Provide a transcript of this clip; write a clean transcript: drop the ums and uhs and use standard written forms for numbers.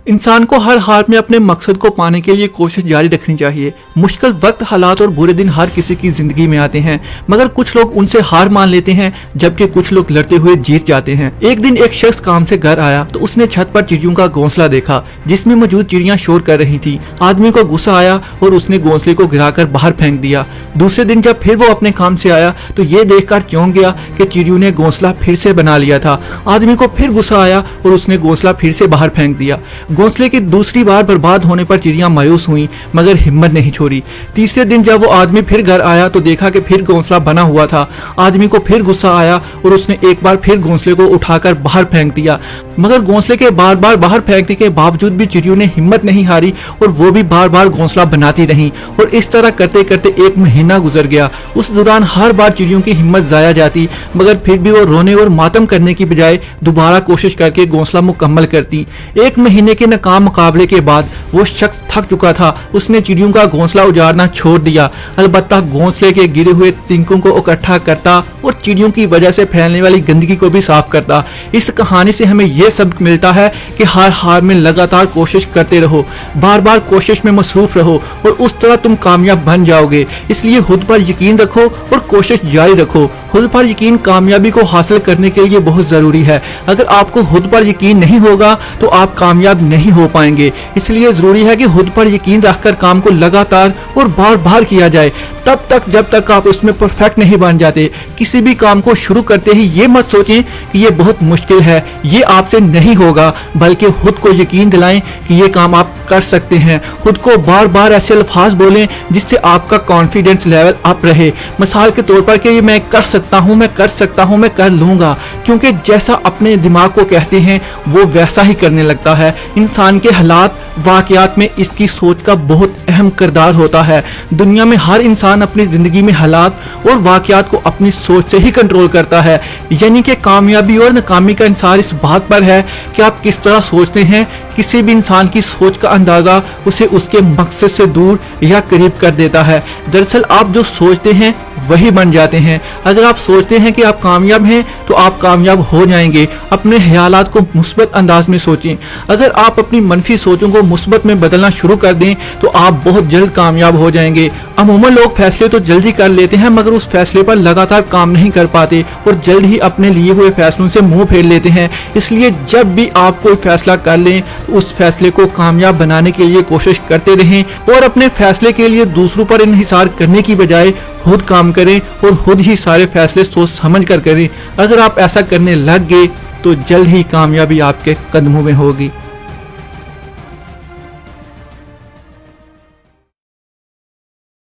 इंसान को हर हाल में अपने मकसद को पाने के लिए कोशिश जारी रखनी चाहिए। मुश्किल वक्त, हालात और बुरे दिन हर किसी की जिंदगी में आते हैं, मगर कुछ लोग उनसे हार मान लेते हैं जबकि कुछ लोग लड़ते हुए जीत जाते हैं। एक दिन एक शख्स काम से घर आया तो उसने छत पर चिड़ियों का घोंसला देखा जिसमें मौजूद चिड़ियां शोर कर रही थी। आदमी को गुस्सा आया और उसने घोंसले को गिराकर बाहर फेंक दिया। दूसरे दिन जब फिर वो अपने काम से आया तो ये देखकर चौंक गया कि चिड़ियों ने घोंसला फिर से बना लिया था। आदमी को फिर गुस्सा आया और उसने घोंसला फिर से बाहर फेंक दिया। घोंसले की दूसरी बार बर्बाद होने पर चिड़ियां मायूस हुई मगर हिम्मत नहीं छोड़ी। तीसरे दिन जब वो आदमी फिर घर आया तो देखा कि फिर घोंसला बना हुआ था। आदमी को फिर गुस्सा आया और उसने एक बार फिर घोंसले को उठाकर बाहर फेंक दिया, मगर घोंसले के बार बार बाहर फेंकने के बावजूद भी चिड़ियों ने हिम्मत नहीं हारी और वो भी बार बार घोंसला बनाती रहीं और इस तरह करते करते एक महीना गुजर गया। उस दौरान हर बार चिड़ियों की हिम्मत जाया जाती, मगर फिर भी वो रोने और मातम करने की बजाय दोबारा कोशिश करके घोंसला मुकम्मल करती। एक महीने के नाकाम मुकाबले के बाद वो शख्स थक चुका था। उसने चिड़ियों का घोंसला उजाड़ना छोड़ दिया, अलबत्ता घोंसले के गिरे हुए तिनकों को इकट्ठा करता और चिड़ियों की वजह से फैलने वाली गंदगी को भी साफ करता। इस कहानी से हमें यह सबक मिलता है कि हर हाल में लगातार कोशिश करते रहो, बार बार कोशिश में मसरूफ रहो और उस तरह तुम कामयाब बन जाओगे। इसलिए खुद पर यकीन रखो और कोशिश जारी रखो। खुद पर यकीन कामयाबी को हासिल करने के लिए बहुत जरूरी है। अगर आपको खुद पर यकीन नहीं होगा तो आप कामयाब नहीं हो पाएंगे। इसलिए जरूरी है कि खुद पर यकीन रखकर काम को लगातार और बार बार किया जाए, तब तक जब तक आप उसमें परफेक्ट नहीं बन जाते। किसी भी काम को शुरू करते ही ये मत सोचें कि ये बहुत मुश्किल है, ये आपसे नहीं होगा, बल्कि खुद को यकीन दिलाएं कि ये काम आप कर सकते हैं। खुद को बार बार ऐसे अल्फाज बोलें जिससे आपका कॉन्फिडेंस लेवल अप रहे। मिसाल के तौर पर कि ये मैं कर सकता हूँ, मैं कर सकता हूँ, मैं कर लूंगा, क्योंकि जैसा अपने दिमाग को कहते हैं वो वैसा ही करने लगता है। इंसान के हालात वाकयात में इसकी सोच का बहुत अहम किरदार होता है। दुनिया में हर इंसान अपनी जिंदगी में हालात और वाकयात को अपनी सोच से ही कंट्रोल करता है। यानी कि कामयाबी और नाकामी का इंसार इस बात पर है कि आप किस तरह सोचते हैं। किसी भी इंसान की सोच का अंदाजा उसे उसके मकसद से दूर या करीब कर देता है। दरअसल आप जो सोचते हैं वही बन जाते हैं। अगर आप सोचते हैं कि आप कामयाब हैं तो आप कामयाब हो जाएंगे। अपने ख्यालात को मुस्बत अंदाज में सोचें। अगर आप अपनी मनफी सोचों को मुस्बत में बदलना शुरू कर दें तो आप बहुत जल्द कामयाब हो जाएंगे। अमूमन लोग फैसले तो जल्दी कर लेते हैं मगर उस फैसले पर लगातार काम नहीं कर पाते और जल्द ही अपने लिए हुए फैसलों से मुंह फेर लेते हैं। इसलिए जब भी आप कोई फैसला कर लें तो उस फैसले को कामयाब बनाने के लिए कोशिश करते रहें और अपने फैसले के लिए दूसरों पर इन्हिसार करने की बजाय खुद काम करें और खुद ही सारे फैसले सोच समझ कर करें। अगर आप ऐसा करने लग गए तो जल्द ही कामयाबी आपके कदमों में होगी।